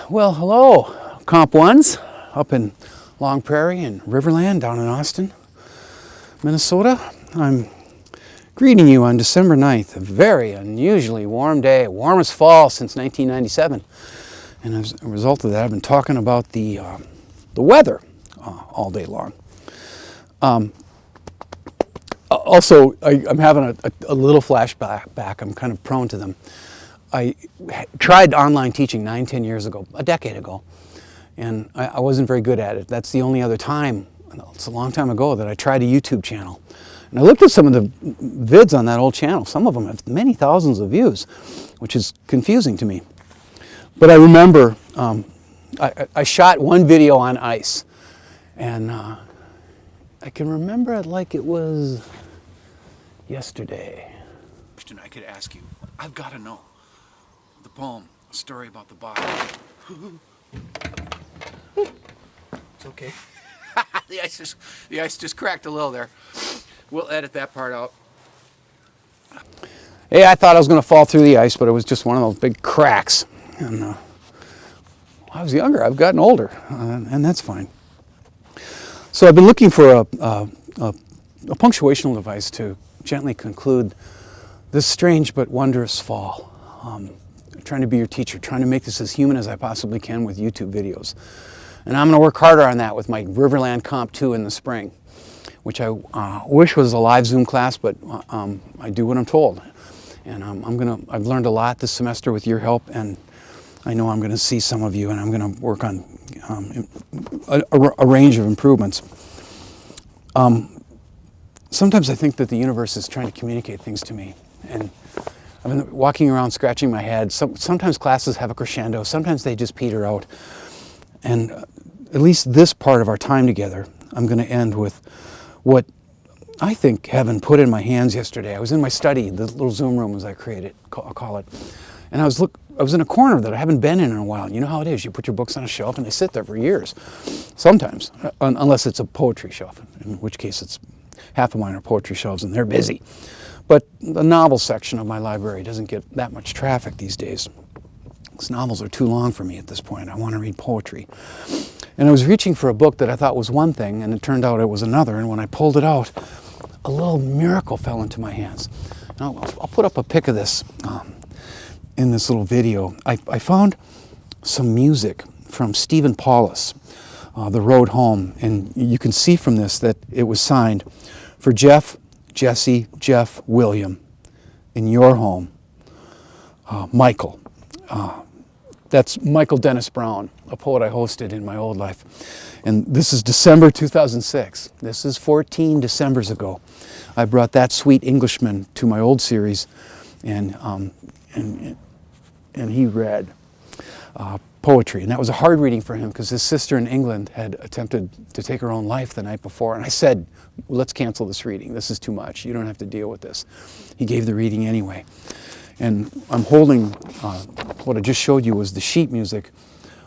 Well, hello, Comp Ones up in Long Prairie and Riverland down in Austin, Minnesota. I'm greeting you on December 9th, a very unusually warm day, warmest fall since 1997. And as a result of that, I've been talking about the weather all day long. Also, I'm having a little flashback. I'm kind of prone to them. I tried online teaching 9-10 years ago, a decade ago, and I wasn't very good at it. That's the only other time, it's a long time ago, that I tried a YouTube channel. And I looked at some of the vids on that old channel. Some of them have many thousands of views, which is confusing to me. But I remember I shot one video on ice, and I can remember it like it was yesterday. Question I could ask you, I've got to know. The poem, A Story About the Bottle. It's okay. the ice just cracked a little there. We'll edit that part out. Hey, I thought I was going to fall through the ice, but it was just one of those big cracks. And I was younger. I've gotten older, and that's fine. So I've been looking for a punctuational device to gently conclude this strange but wondrous fall. Trying to be your teacher, trying to make this as human as I possibly can with YouTube videos. And I'm going to work harder on that with my Riverland Comp 2 in the spring, which I wish was a live Zoom class, but I do what I'm told. And I've learned a lot this semester with your help, and I know I'm going to see some of you, and I'm going to work on a range of improvements. Sometimes I think that the universe is trying to communicate things to me, and I've been walking around scratching my head. Sometimes classes have a crescendo, sometimes they just peter out. And at least this part of our time together, I'm going to end with what I think heaven put in my hands yesterday. I was in my study, the little Zoom room as I created, I'll call it. And I was in a corner that I haven't been in a while. You know how it is. You put your books on a shelf and they sit there for years. Sometimes, unless it's a poetry shelf, in which case it's half of mine are poetry shelves and they're busy. But the novel section of my library doesn't get that much traffic these days. These novels are too long for me at this point. I want to read poetry. And I was reaching for a book that I thought was one thing, and it turned out it was another. And when I pulled it out, a little miracle fell into my hands. Now, I'll put up a pic of this in this little video. I found some music from Stephen Paulus, The Road Home. And you can see from this that it was signed for Jeff, Jesse, Jeff, William, in your home, Michael. That's Michael Dennis Brown, a poet I hosted in my old life. And this is December 2006. This is 14 Decembers ago. I brought that sweet Englishman to my old series, and he read poetry. And that was a hard reading for him because his sister in England had attempted to take her own life the night before. And I said, well, let's cancel this reading. This is too much. You don't have to deal with this. He gave the reading anyway. And I'm holding, what I just showed you was the sheet music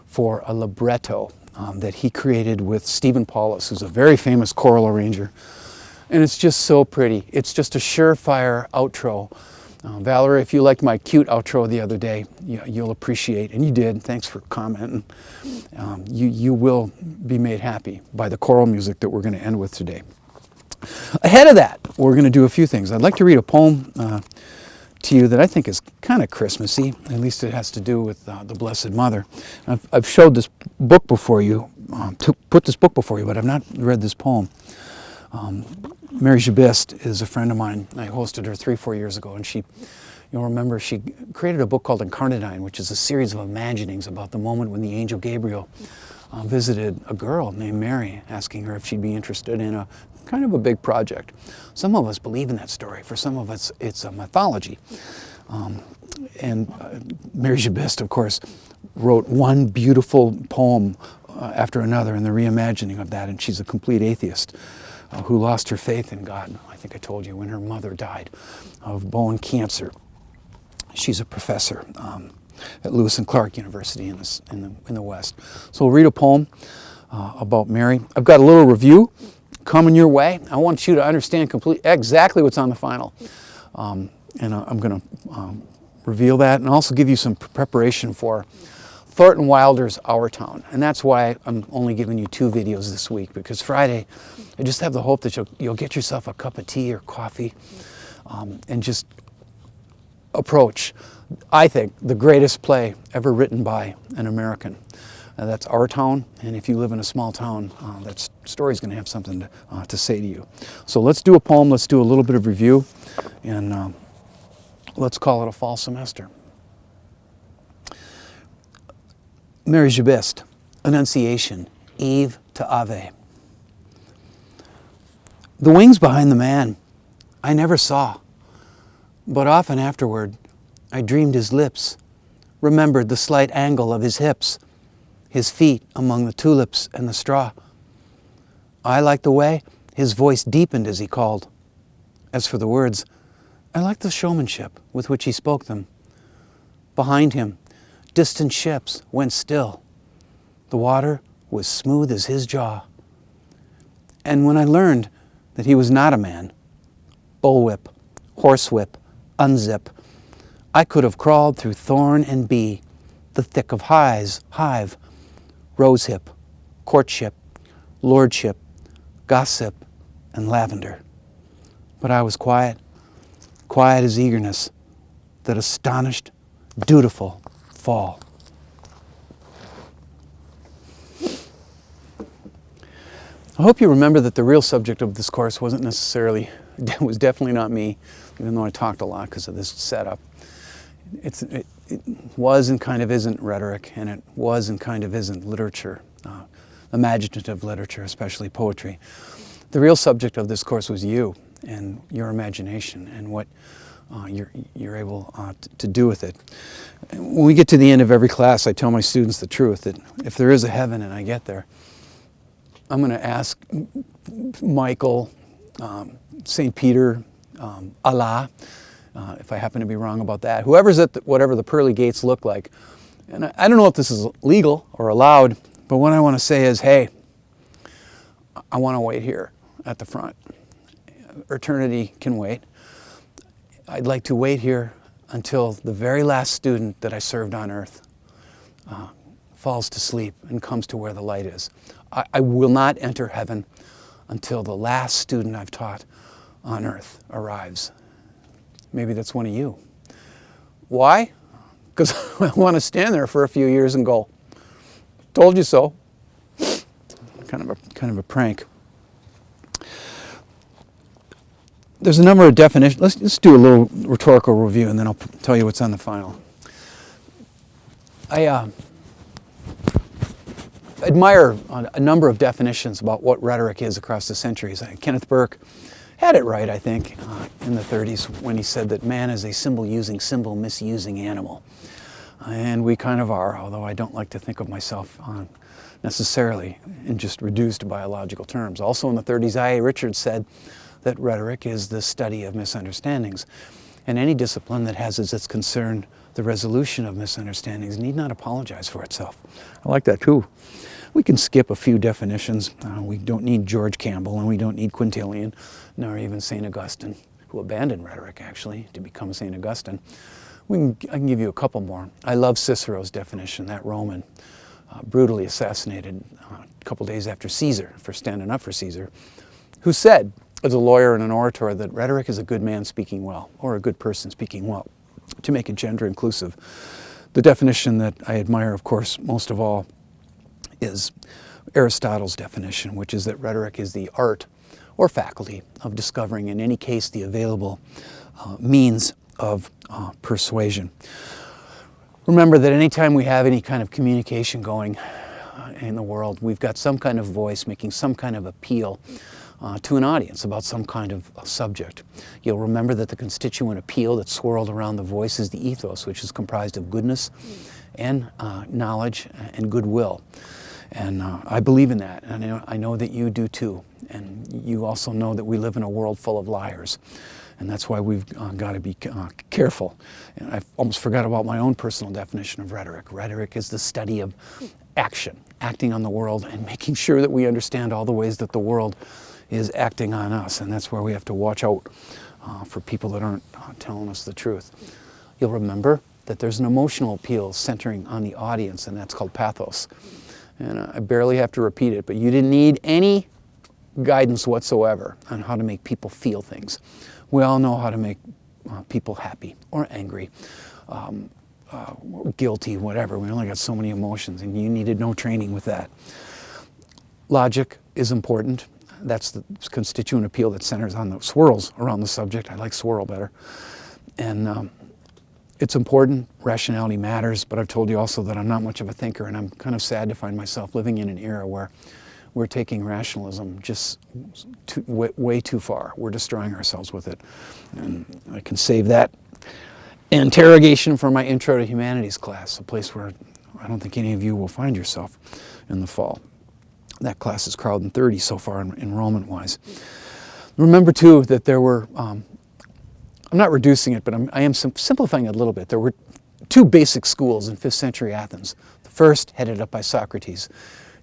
for a libretto that he created with Stephen Paulus, who's a very famous choral arranger. And it's just so pretty. It's just a surefire outro. Valerie, if you liked my cute outro the other day, you'll appreciate, and you did, thanks for commenting. You will be made happy by the choral music that we're going to end with today. Ahead of that, we're going to do a few things. I'd like to read a poem to you that I think is kind of Christmassy. At least it has to do with the Blessed Mother. I've showed this book before you, put this book before you, but I've not read this poem. Mary Jabist is a friend of mine. I hosted her 3-4 years ago, and you'll remember she created a book called Incarnadine, which is a series of imaginings about the moment when the angel Gabriel visited a girl named Mary, asking her if she'd be interested in a kind of a big project. Some of us believe in that story. For some of us, it's a mythology. Mary Jabist, of course, wrote one beautiful poem after another in the reimagining of that, and she's a complete atheist who lost her faith in God. I think I told you when her mother died of bone cancer. She's a professor at Lewis and Clark University in the West. So we'll read a poem about Mary. I've got a little review coming your way. I want you to understand exactly what's on the final. And I'm going to reveal that and also give you some preparation for Thornton Wilder's Our Town. And that's why I'm only giving you 2 videos this week, because Friday, I just have the hope that you'll get yourself a cup of tea or coffee and just approach, I think, the greatest play ever written by an American. That's Our Town, and if you live in a small town, that story's going to have something to say to you. So let's do a poem, let's do a little bit of review, and let's call it a fall semester. Mary Gibist, Annunciation, Eve to Ave. The wings behind the man I never saw, but often afterward I dreamed his lips, remembered the slight angle of his hips, his feet among the tulips and the straw. I liked the way his voice deepened as he called. As for the words, I liked the showmanship with which he spoke them. Behind him, distant ships went still. The water was smooth as his jaw. And when I learned that he was not a man, bullwhip, horsewhip, unzip, I could have crawled through thorn and bee, the thick of hive, rosehip, courtship, lordship, gossip, and lavender. But I was quiet as eagerness, that astonished, dutiful fall. I hope you remember that the real subject of this course was definitely not me, even though I talked a lot because of this setup. It was and kind of isn't rhetoric, and it was and kind of isn't literature, imaginative literature, especially poetry. The real subject of this course was you and your imagination and what you're able to do with it. When we get to the end of every class, I tell my students the truth, that if there is a heaven and I get there, I'm going to ask Michael, St. Peter, Allah, if I happen to be wrong about that, whoever's at whatever the pearly gates look like. And I don't know if this is legal or allowed, but what I want to say is, hey, I want to wait here at the front. Eternity can wait. I'd like to wait here until the very last student that I served on earth falls to sleep and comes to where the light is. I will not enter heaven until the last student I've taught on earth arrives. Maybe that's one of you. Why? Because I want to stand there for a few years and go, told you so. Kind of a prank. There's a number of definitions. Let's do a little rhetorical review, and then I'll tell you what's on the final. I admire a number of definitions about what rhetoric is across the centuries. Kenneth Burke had it right, I think, in the 30s when he said that man is a symbol-using, symbol-misusing animal. And we kind of are, although I don't like to think of myself necessarily in just reduced biological terms. Also in the 30s, I.A. Richards said that rhetoric is the study of misunderstandings. And any discipline that has as its concern the resolution of misunderstandings need not apologize for itself. I like that too. We can skip a few definitions. We don't need George Campbell, and we don't need Quintilian, nor even St. Augustine, who abandoned rhetoric, actually, to become St. Augustine. I can give you a couple more. I love Cicero's definition, that Roman, brutally assassinated a couple days after Caesar, for standing up for Caesar, who said, as a lawyer and an orator, that rhetoric is a good man speaking well, or a good person speaking well, to make it gender inclusive. The definition that I admire, of course, most of all, is Aristotle's definition, which is that rhetoric is the art or faculty of discovering, in any case, the available means of persuasion. Remember that anytime we have any kind of communication going in the world, we've got some kind of voice making some kind of appeal to an audience about some kind of subject. You'll remember that the constituent appeal that swirled around the voice is the ethos, which is comprised of goodness and knowledge and goodwill. And I believe in that, and I know that you do too. And you also know that we live in a world full of liars. And that's why we've got to be careful. And I almost forgot about my own personal definition of rhetoric. Rhetoric is the study of action, acting on the world and making sure that we understand all the ways that the world is acting on us. And that's where we have to watch out for people that aren't telling us the truth. You'll remember that there's an emotional appeal centering on the audience, and that's called pathos. And I barely have to repeat it, but you didn't need any guidance whatsoever on how to make people feel things. We all know how to make people happy or angry, guilty, whatever. We only got so many emotions, and you needed no training with that. Logic is important. That's the constituent appeal that centers on the swirls around the subject. I like swirl better. And it's important. Rationality matters, but I've told you also that I'm not much of a thinker, and I'm kind of sad to find myself living in an era where we're taking rationalism just way too far. We're destroying ourselves with it. And I can save that interrogation for my Intro to Humanities class, a place where I don't think any of you will find yourself in the fall. That class is crowding 30 so far enrollment-wise. Remember, too, that there were, I'm not reducing it, but I am simplifying it a little bit. There were two basic schools in 5th century Athens. The first, headed up by Socrates,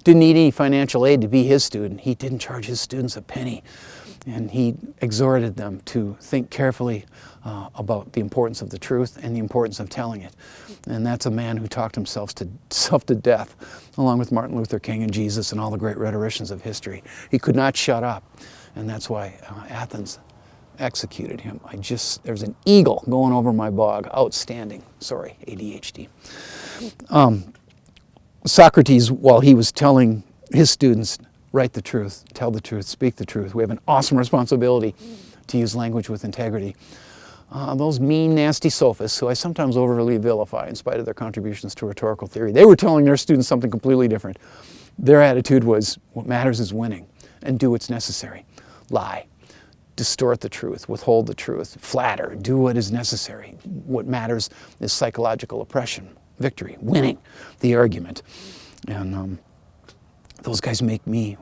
didn't need any financial aid to be his student. He didn't charge his students a penny. And he exhorted them to think carefully about the importance of the truth and the importance of telling it. And that's a man who talked himself to death, along with Martin Luther King and Jesus and all the great rhetoricians of history. He could not shut up, and that's why Athens executed him. There's an eagle going over my bog. Outstanding. Sorry, ADHD. Socrates, while he was telling his students, write the truth, tell the truth, speak the truth, we have an awesome responsibility to use language with integrity. Those mean, nasty sophists, who I sometimes overly vilify in spite of their contributions to rhetorical theory, they were telling their students something completely different. Their attitude was, what matters is winning, and do what's necessary. Lie, distort the truth, withhold the truth, flatter, do what is necessary. What matters is psychological oppression, victory, winning the argument. And those guys make me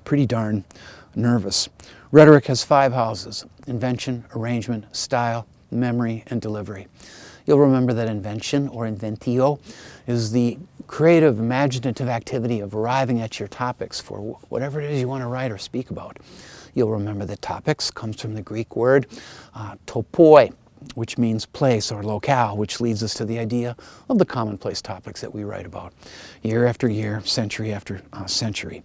pretty darn nervous. Rhetoric has 5 houses: invention, arrangement, style, memory, and delivery. You'll remember that invention, or inventio, is the creative, imaginative activity of arriving at your topics for whatever it is you want to write or speak about. You'll remember that topics comes from the Greek word topoi, which means place or locale, which leads us to the idea of the commonplace topics that we write about year after year, century after century.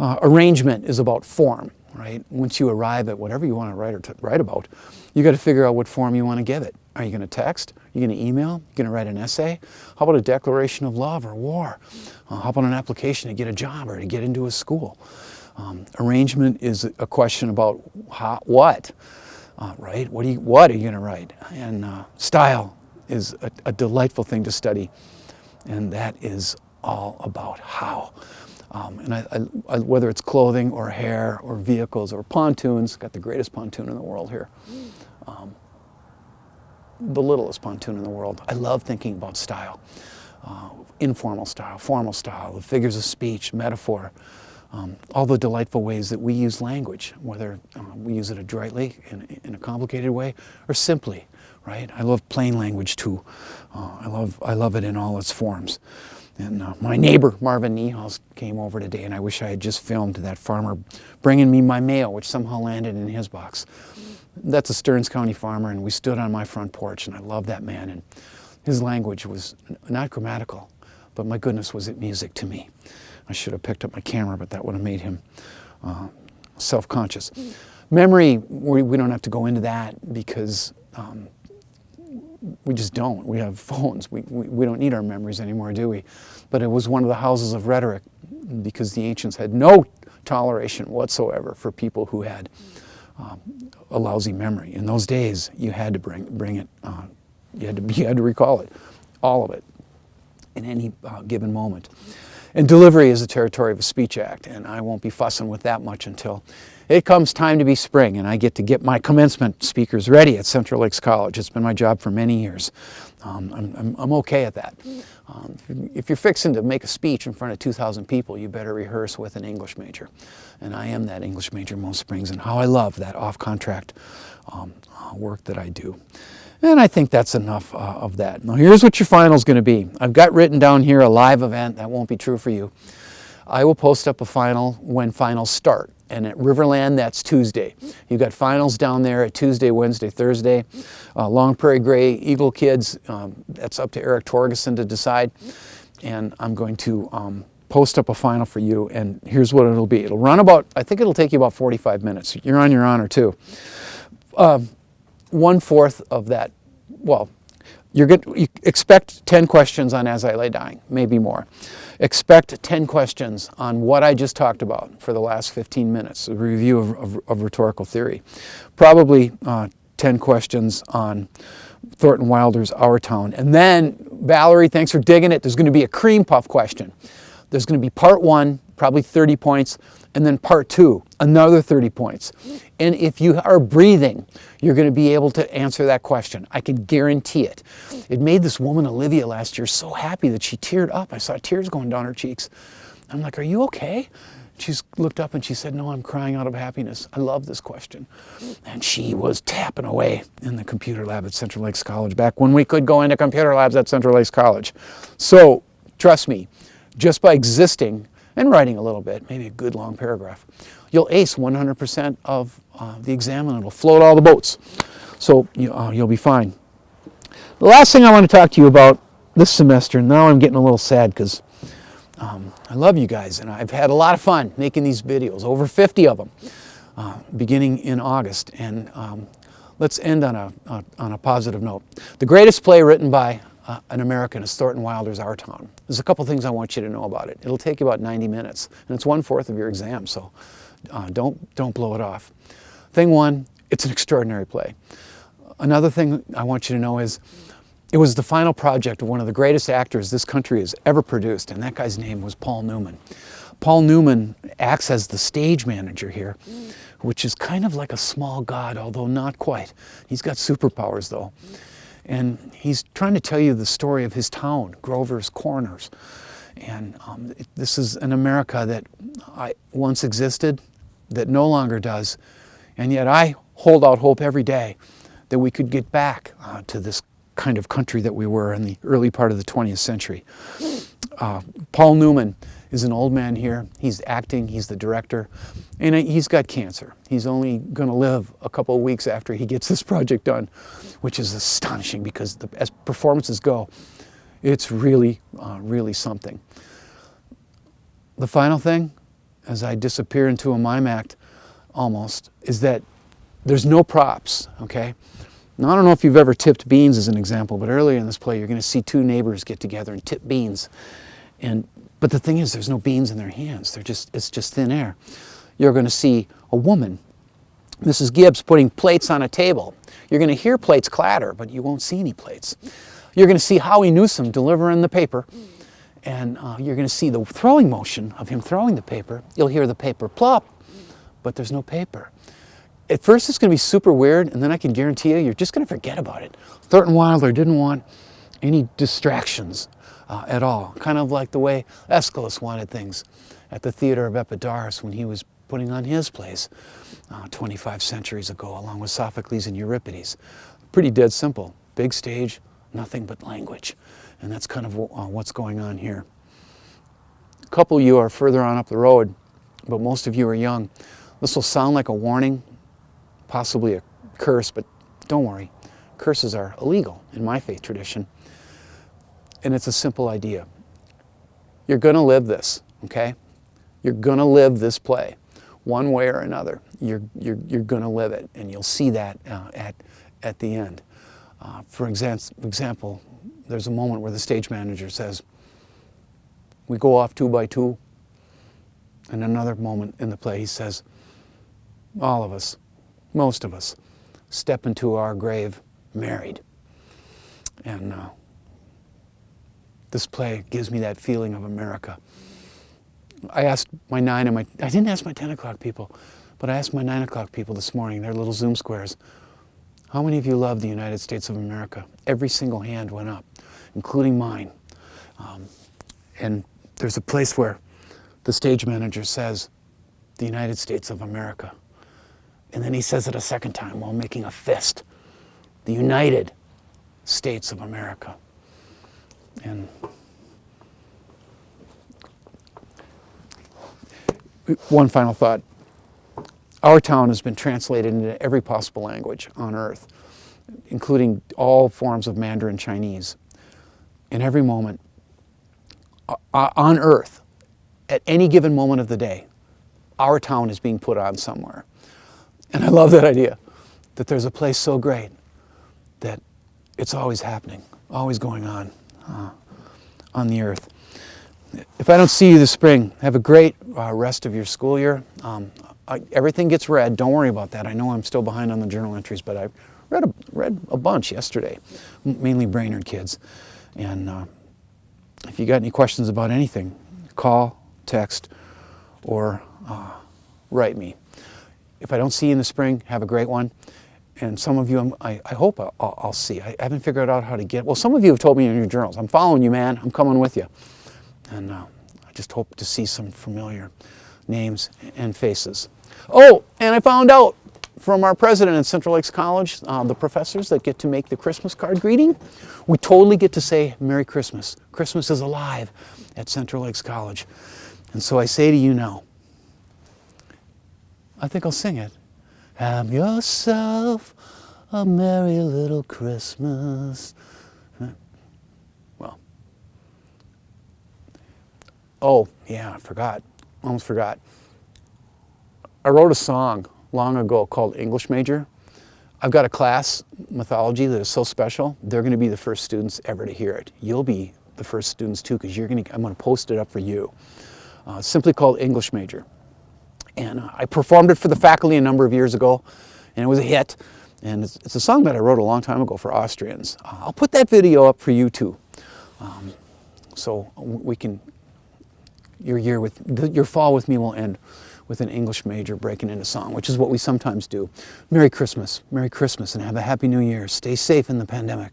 Arrangement is about form, right? Once you arrive at whatever you want to write about, you got to figure out what form you want to give it. Are you going to text? Are you going to email? Are you going to write an essay? How about a declaration of love or war? How about an application to get a job or to get into a school? Arrangement is a question about what. Right? What are you going to write? And style is a delightful thing to study, and that is all about how. And I, whether it's clothing or hair or vehicles or pontoons, got the greatest pontoon in the world here. The littlest pontoon in the world. I love thinking about style, informal style, formal style, the figures of speech, metaphor. All the delightful ways that we use language, whether we use it adroitly in a complicated way or simply, right? I love plain language too. I love it in all its forms. And my neighbor, Marvin Niehaus, came over today, and I wish I had just filmed that farmer bringing me my mail, which somehow landed in his box. That's a Stearns County farmer, and we stood on my front porch, and I love that man. And his language was not grammatical, but my goodness, was it music to me. I should have picked up my camera, but that would have made him self-conscious. Memory, we don't have to go into that because we just don't. We have phones. We don't need our memories anymore, do we? But it was one of the houses of rhetoric because the ancients had no toleration whatsoever for people who had a lousy memory. In those days, you had to bring it. You had to recall it, all of it, in any given moment. And delivery is the territory of a speech act, and I won't be fussing with that much until it comes time to be spring, and I get to get my commencement speakers ready at Central Lakes College. It's been my job for many years. I'm okay at that. If you're fixing to make a speech in front of 2,000 people, you better rehearse with an English major. And I am that English major most springs, and how I love that off-contract work that I do. And I think that's enough of that. Now here's what your final's going to be. I've got written down here a live event. That won't be true for you. I will post up a final when finals start. And at Riverland, that's Tuesday. You've got finals down there at Tuesday, Wednesday, Thursday. Long Prairie Gray Eagle kids, that's up to Eric Torgerson to decide. And I'm going to post up a final for you, and here's what it'll be. It'll run about, I think it'll take you about 45 minutes. You're on your honor too. 1/4 of that, well, you expect 10 questions on As I Lay Dying, maybe more. Expect 10 questions on what I just talked about for the last 15 minutes, a review of rhetorical theory. Probably 10 questions on Thornton Wilder's Our Town. And then, Valerie, thanks for digging it, there's going to be a cream puff question. There's going to be part 1, probably 30 points, and then part 2, another 30 points. And if you are breathing, you're going to be able to answer that question. I can guarantee it. It made this woman, Olivia, last year so happy that she teared up. I saw tears going down her cheeks. I'm like, are you okay? She looked up and she said, no, I'm crying out of happiness. I love this question. And she was tapping away in the computer lab at Central Lakes College, back when we could go into computer labs at Central Lakes College. So, trust me, just by existing and writing a little bit, maybe a good long paragraph, you'll ace 100% of the exam, and it'll float all the boats. So you'll be fine. The last thing I want to talk to you about this semester, and now I'm getting a little sad because I love you guys, and I've had a lot of fun making these videos, over 50 of them, beginning in August. And let's end on a positive note. The greatest play written by an American is Thornton Wilder's Our Town. There's a couple things I want you to know about it. It'll take you about 90 minutes, and it's 1/4 of your exam, so don't blow it off. Thing 1, it's an extraordinary play. Another thing I want you to know is it was the final project of one of the greatest actors this country has ever produced, and that guy's name was Paul Newman. Paul Newman acts as the stage manager here, which is kind of like a small god, although not quite. He's got superpowers, though. And he's trying to tell you the story of his town, Grover's Corners. And this is an America that once existed, that no longer does. And yet I hold out hope every day that we could get back to this kind of country that we were in the early part of the 20th century. Paul Newman is an old man here. He's acting, he's the director, and he's got cancer. He's only going to live a couple of weeks after he gets this project done, which is astonishing because as performances go, it's really, really something. The final thing, as I disappear into a mime act almost, is that there's no props, okay? Now, I don't know if you've ever tipped beans as an example, but earlier in this play, you're going to see 2 neighbors get together and tip beans. But the thing is, there's no beans in their hands. It's just thin air. You're going to see a woman, Mrs. Gibbs, putting plates on a table. You're going to hear plates clatter, but you won't see any plates. You're going to see Howie Newsom delivering the paper, and you're going to see the throwing motion of him throwing the paper. You'll hear the paper plop, but there's no paper. At first, it's going to be super weird, and then I can guarantee you, you're just going to forget about it. Thornton Wilder didn't want any distractions at all, kind of like the way Aeschylus wanted things at the Theater of Epidaurus when he was putting on his plays 25 centuries ago, along with Sophocles and Euripides. Pretty dead simple. Big stage, nothing but language. And that's kind of what's going on here. A couple of you are further on up the road, but most of you are young. This will sound like a warning, possibly a curse, but don't worry. Curses are illegal in my faith tradition. And it's a simple idea. You're going to live this, okay? You're going to live this play one way or another. You're going to live it, and you'll see that at the end. For example, there's a moment where the stage manager says, we go off 2 by 2. And another moment in the play, he says, all of us, most of us, step into our grave married. And this play gives me that feeling of America. I asked my 9 and I didn't ask my 10 o'clock people, but I asked my 9 o'clock people this morning, their little Zoom squares, how many of you love the United States of America? Every single hand went up, including mine. And there's a place where the stage manager says, the United States of America. And then he says it a second time while making a fist, the United States of America. And one final thought. Our town has been translated into every possible language on earth, including all forms of Mandarin Chinese. In every moment, on earth, at any given moment of the day, our town is being put on somewhere. And I love that idea, that there's a place so great that it's always happening, always going on the earth. If I don't see you this spring, have a great rest of your school year. Everything gets read. Don't worry about that. I know I'm still behind on the journal entries, but I read a bunch yesterday, mainly Brainerd kids. And if you got any questions about anything, call, text, or write me. If I don't see you in the spring, have a great one. And some of you, I hope I'll see. I haven't figured out how to get. Well, some of you have told me in your journals, I'm following you, man. I'm coming with you. And I just hope to see some familiar names and faces. Oh, and I found out from our president at Central Lakes College, the professors that get to make the Christmas card greeting, we totally get to say Merry Christmas. Christmas is alive at Central Lakes College. And so I say to you now, I think I'll sing it. Have yourself a merry little Christmas. Well, oh, yeah, I forgot. Almost forgot. I wrote a song long ago called English Major. I've got a class, mythology, that is so special. They're going to be the first students ever to hear it. You'll be the first students too, because I'm going to post it up for you. Simply called English Major. And I performed it for the faculty a number of years ago, and it was a hit. And it's a song that I wrote a long time ago for Austrians. I'll put that video up for you too. So we can, your fall with me will end with an English major breaking into song, which is what we sometimes do. Merry Christmas, and have a Happy New Year. Stay safe in the pandemic.